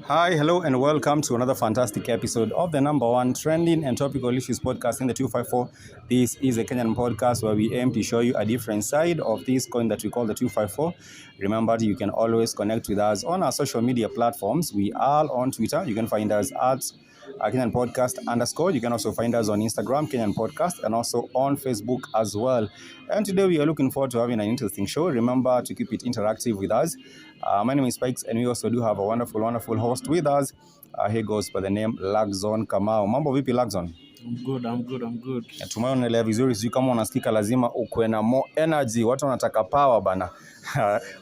Hi, hello, and welcome to another fantastic episode of the number one trending and topical issues podcast in the 254. This is a Kenyan podcast where we aim to show you a different side of this coin that we call the 254. Remember, you can always connect with us on our social media platforms. We are on Twitter. You can find us at Kenyan Podcast _. You can also find us on Instagram, Kenyan Podcast, and also on Facebook as well. And today we are looking forward to having an interesting show. Remember to keep it interactive with us. My name is Spikes, and we also do have a wonderful host with us. He goes by the name Lagzon Kamau. Mambo vipi Lagzon? I'm good. Tumayo unaelewa vizuri, sijui kama unasikika, lazima ukuwe na more energy. Watu wanataka power bana.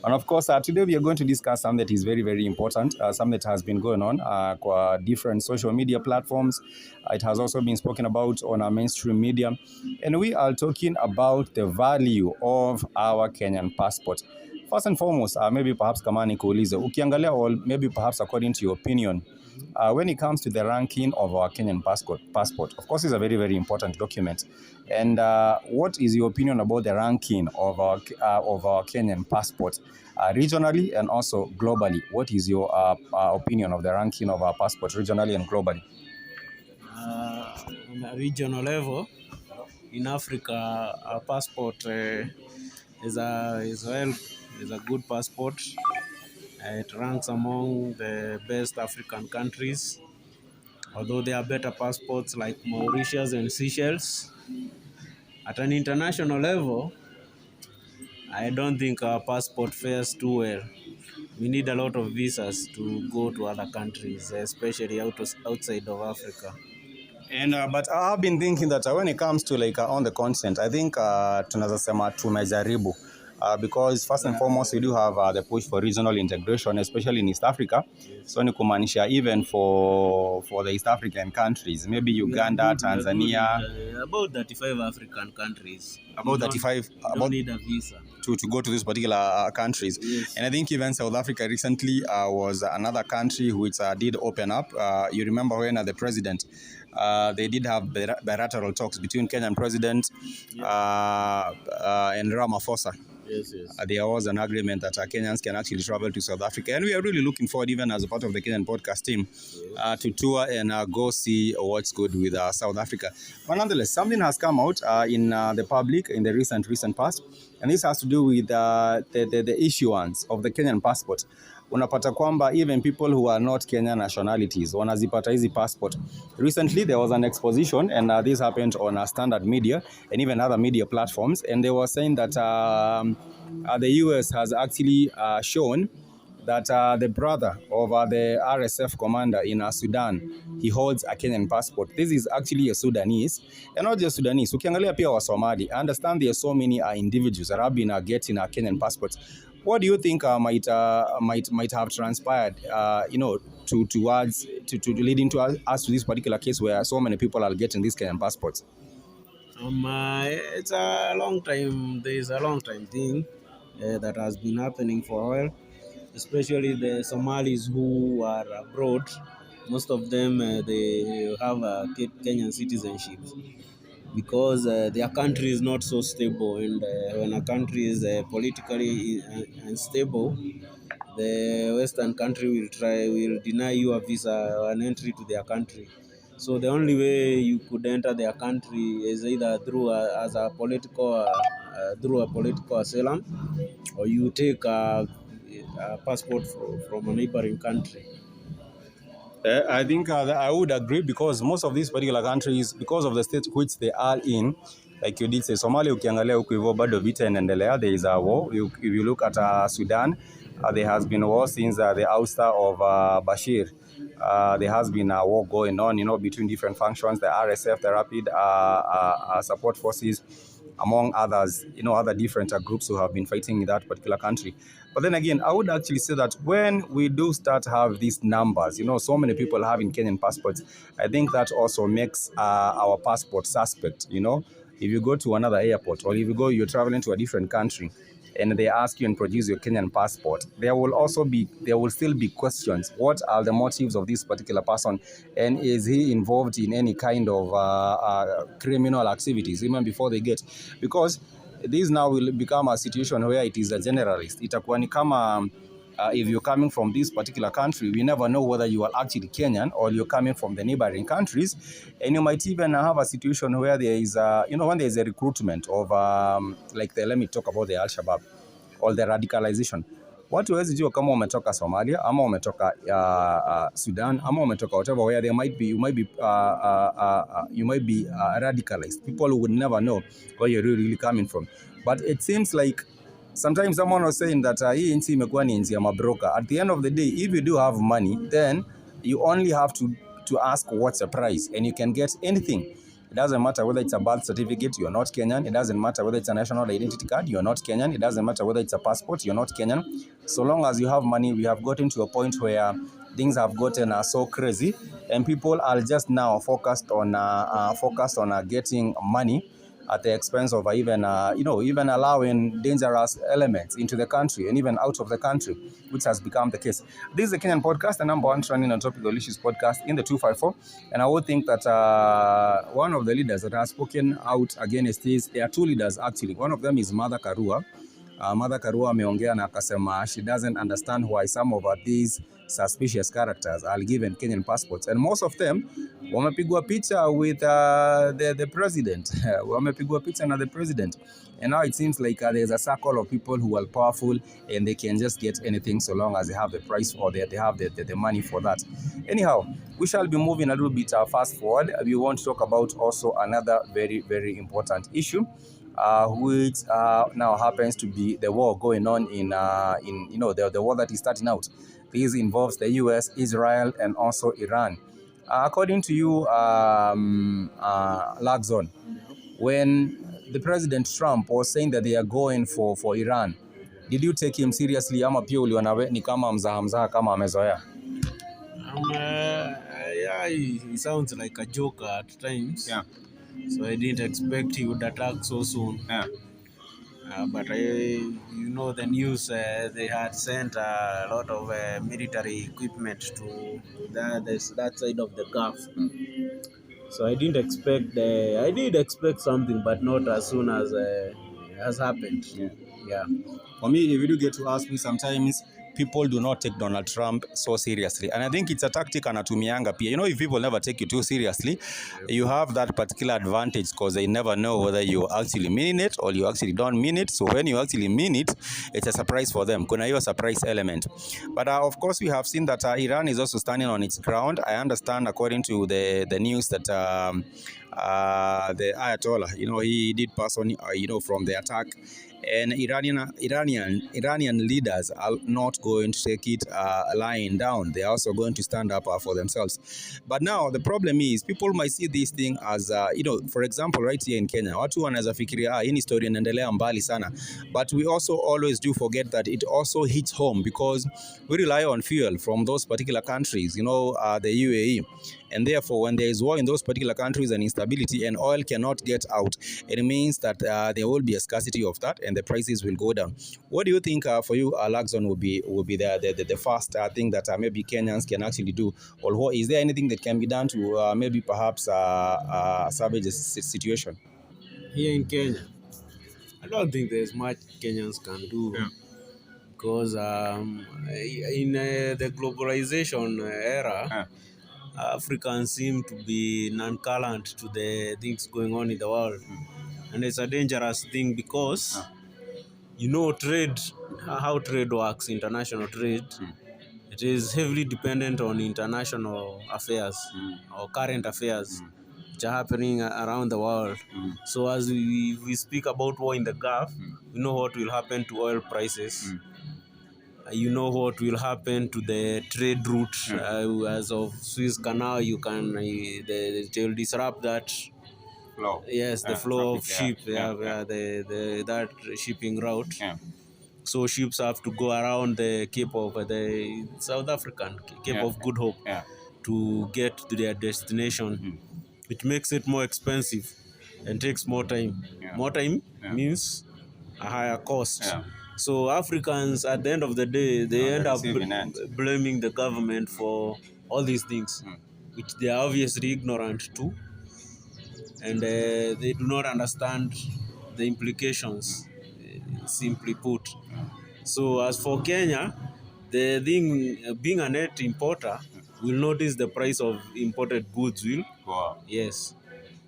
And of course, today we are going to discuss something that is very important, something that has been going on kwa different social media platforms. It has also been spoken about on our mainstream media. And we are talking about the value of our Kenyan passport. First and foremost, maybe perhaps kama nikuulize, ukiangalia, or maybe perhaps according to your opinion, when it comes to the ranking of our Kenyan passport, of course, it's a very important document. And what is your opinion about the ranking of our Kenyan passport, regionally and also globally? What is your opinion of the ranking of our passport regionally and globally? On a regional level, in Africa, our passport is a good passport. It ranks among the best African countries, although there are better passports like Mauritius and Seychelles. At an international level, I don't think our passport fares too well. We need a lot of visas to go to other countries, especially outside of Africa. And but I've been thinking that when it comes to on the continent, I think tunaweza sema tumejaribu. Because first and foremost, we do have the push for regional integration, especially in East Africa. So ni kumaanisha even for the East African countries, maybe Uganda, Tanzania. About 35 African countries. About 35. Don't need a visa to go to these particular countries. Yes. And I think even South Africa recently was another country which did open up. You remember when the president, they did have bilateral talks between Kenyan president and Ramaphosa. Yes. There was an agreement that Kenyans can actually travel to South Africa, and we are really looking forward, even as a part of the Kenyan podcast team, to tour and go see what's good with South Africa. But nonetheless, something has come out in the public in the recent past, and this has to do with the issuance of the Kenyan passport. Unapata kwamba even people who are not Kenyan nationalities wanazipata hizi passport. Recently there was an exposition, and this happened on Standard Media and even other media platforms, and they were saying that the US has actually shown that the brother of the RSF commander in Sudan, he holds a Kenyan passport. This is actually a Sudanese, and not just Sudanese. Ukiangalia pia wa Somali. I understand there are so many individuals that have been getting a Kenyan passports. What do you think might have transpired, towards leading to us to this particular case where so many people are getting these Kenyan passports? It's a long time. There is a long time thing that has been happening for a while, especially the Somalis who are abroad. Most of them they have a Kenyan citizenship because their country is not so stable, and when a country is politically unstable, the Western country will deny you a visa or an entry to their country. So the only way you could enter their country is either through a political asylum, or you take a passport from a neighboring country. I think I would agree, because most of these particular countries, because of the state which they are in, like you did say, Somalia, ukiangalia huko hivyo bado vita inaendelea. There is a war. If you look at Sudan, there has been a war since the ouster of Bashir. There has been a war going on, between different functions, the RSF, the Rapid Support Forces, among others, other different groups who have been fighting in that particular country. But then again, I would actually say that when we do start to have these numbers, so many people having Kenyan passports, I think that also makes our passport suspect. If you go to another airport, or if you're traveling to a different country, and they ask you and produce your Kenyan passport, there will still be questions. What are the motives of this particular person, and is he involved in any kind of criminal activities even before they get? Because this now will become a situation where it is a generalist. Itakuwa ni kama if you're coming from this particular country, we never know whether you are actually Kenyan or you're coming from the neighboring countries. And you might even have a situation where there is, when there is a recruitment of, let me talk about the Al-Shabaab or the radicalization. Watu hawezi jua kama umetoka Somalia ama umetoka Sudan ama umetoka whatever, where there might be you might be radicalized. People would never know where you're really coming from. But it seems like sometimes someone was saying that hii nchi imekuwa ni nchi ya mabroker. At the end of the day, if you do have money, then you only have to ask what's the price, and you can get anything. It doesn't matter whether it's a birth certificate, you're not Kenyan. It doesn't matter whether it's a national identity card, you're not Kenyan. It doesn't matter whether it's a passport, you're not Kenyan. So long as you have money, we have gotten to a point where things have gotten so crazy, and people are just now focused on getting money at the expense of even allowing dangerous elements into the country and even out of the country, which has become the case. This is the Kenyan Podcast, the number one trending on topical issues podcast in the 254. And I would think that one of the leaders that has spoken out against this, there are two leaders actually. One of them is Martha Karua. Martha Karua ameongea na akasema she doesn't understand why some of these suspicious characters are given Kenyan passports, and most of them wamepigwa picha with the president. Wamepigwa picha na the president, and now it seems like there's a circle of people who are powerful and they can just get anything so long as they have the price or they have the money for that. Anyhow, we shall be moving a little bit fast forward. We want to talk about also another very, very important issue, which now happens to be the war going on in the war that is starting out. This involves the US, Israel, and also Iran. According to you, Lagzon, when the President Trump was saying that they are going for Iran, did you take him seriously ama pia uliona ni kama mzaha kama amezoea? Yeah, he sounds like a joker at times. Yeah. So I didn't expect he would attack so soon. Yeah. But the news, they had sent a lot of military equipment to that side of the Gulf. So I didn't expect I did expect something, but not as soon as has happened. Yeah. For me, if you do get to ask me, sometimes people do not take Donald Trump so seriously. And I think it's a tactic anatumianga pia. If people never take you too seriously, you have that particular advantage because they never know whether you actually mean it or you actually don't mean it. So when you actually mean it, it's a surprise for them. Kuna hiyo surprise element. But of course, we have seen that Iran is also standing on its ground. I understand, according to the news, that the Ayatollah, he did pass on, from the attack. And Iranian leaders are not going to take it lying down. They are also going to stand up for themselves. But now the problem is people might see this thing as, for example, right here in Kenya, watu wanaweza fikiria hii story inaendelea mbali sana. But we also always do forget that it also hits home because we rely on fuel from those particular countries, the UAE. And therefore, when there is war in those particular countries and instability and oil cannot get out, it means that there will be a scarcity of that and the prices will go down. What do you think for you, Lagzon, will be the first thing that maybe Kenyans can actually do? Or is there anything that can be done to maybe perhaps salvage the situation? Here in Kenya, I don't think there's much Kenyans can do. Yeah. Because in the globalization era, Africans seem to be nonchalant to the things going on in the world. And it's a dangerous thing because, trade, how trade works, international trade, it is heavily dependent on international affairs or current affairs which are happening around the world. So as we speak about war in the Gulf, we know what will happen to oil prices. You know what will happen to the trade route as of Suez Canal. They'll disrupt that flow. Yes, the flow of ship. That shipping route. Yeah. So ships have to go around the Cape of the South African Cape of Good Hope to get to their destination. It makes it more expensive and takes more time. More time means a higher cost. Yeah. So Africans, at the end of the day, they end up blaming the government for all these things, which they are obviously ignorant to, and they do not understand the implications, simply put. So as for Kenya, The thing, being a net importer, will notice the price of imported goods will. Wow. Yes.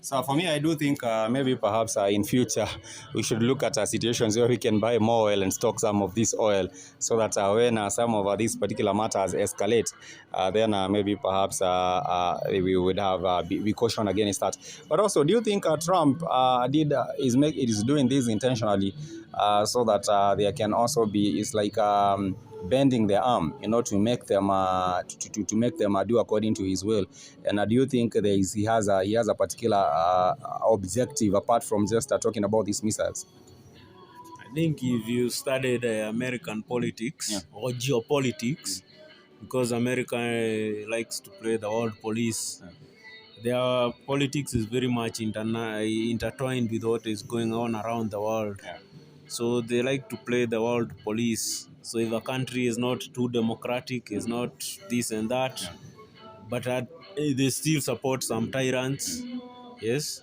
So for me, I do think maybe perhaps in future we should look at situations where we can buy more oil and stock some of this oil, so that when some of these particular matters escalate, then maybe perhaps we would have be caution against that. But also, do you think Trump is doing this intentionally, so that there can also be, it's like bending their arm, to make them to make them do according to his will? And do you think he has a particular objective apart from just talking about these missiles? I think if you studied American politics or geopolitics, because America likes to play the world police, their politics is very much intertwined with what is going on around the world. So they like to play the world police. So if a country is not too democratic, is not this and that, but they still support some tyrants. Yes,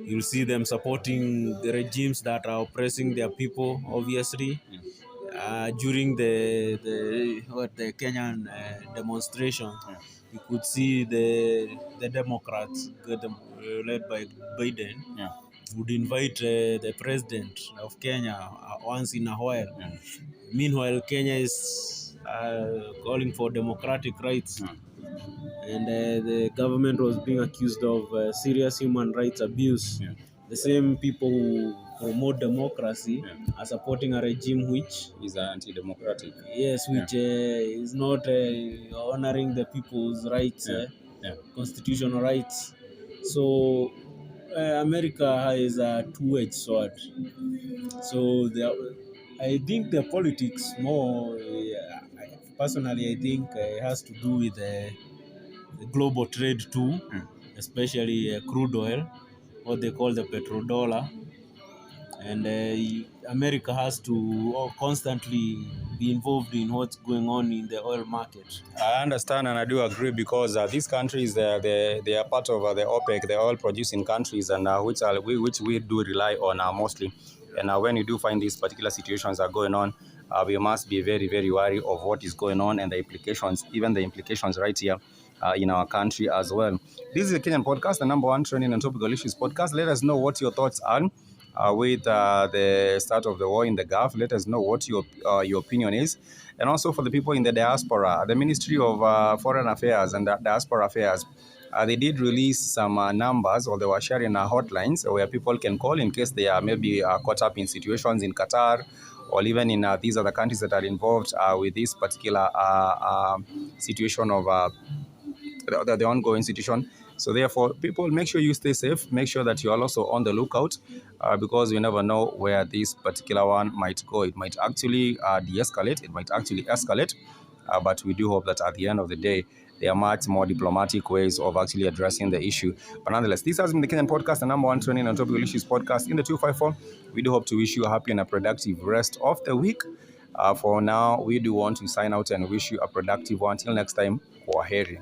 you'll see them supporting the regimes that are oppressing their people. Obviously, during the Kenyan demonstration, you could see the Democrats, led by Biden, would invite the president of Kenya once in a while. Meanwhile, Kenya is calling for democratic rights, and the government was being accused of serious human rights abuse. The same people who promote democracy are supporting a regime which Is anti-democratic. Yes, which is not honoring the people's rights, constitutional rights. So America is a two-edged sword. So I think the politics more, personally, I think it has to do with the global trade too, especially crude oil, what they call the petrodollar. And America has to constantly be involved in what's going on in the oil market. I understand, and I do agree, because these countries, they are part of the OPEC, the oil producing countries, and which we do rely on mostly. And when you do find these particular situations are going on, we must be very, very wary of what is going on and the implications, even the implications right here in our country as well. This is the Kenyan Podcast, the #1 trending and topical issues podcast. Let us know what your thoughts are with the start of the war in the Gulf. Let us know what your opinion is. And also for the people in the diaspora, the Ministry of Foreign Affairs and Diaspora Affairs, they did release some numbers, or they were sharing hotlines where people can call in case they are maybe caught up in situations in Qatar, or even in these other countries that are involved with this particular situation of the ongoing situation. So therefore, people, make sure you stay safe. Make sure that you are also on the lookout, because you never know where this particular one might go. It might actually de-escalate. It might actually escalate. But we do hope that at the end of the day, there are much more diplomatic ways of actually addressing the issue. But nonetheless, this has been the Kenyan Podcast, the #1 trending and topical issues podcast in the 254. We do hope to wish you a happy and a productive rest of the week. For now, we do want to sign out and wish you a productive one. Until next time, kwaheri.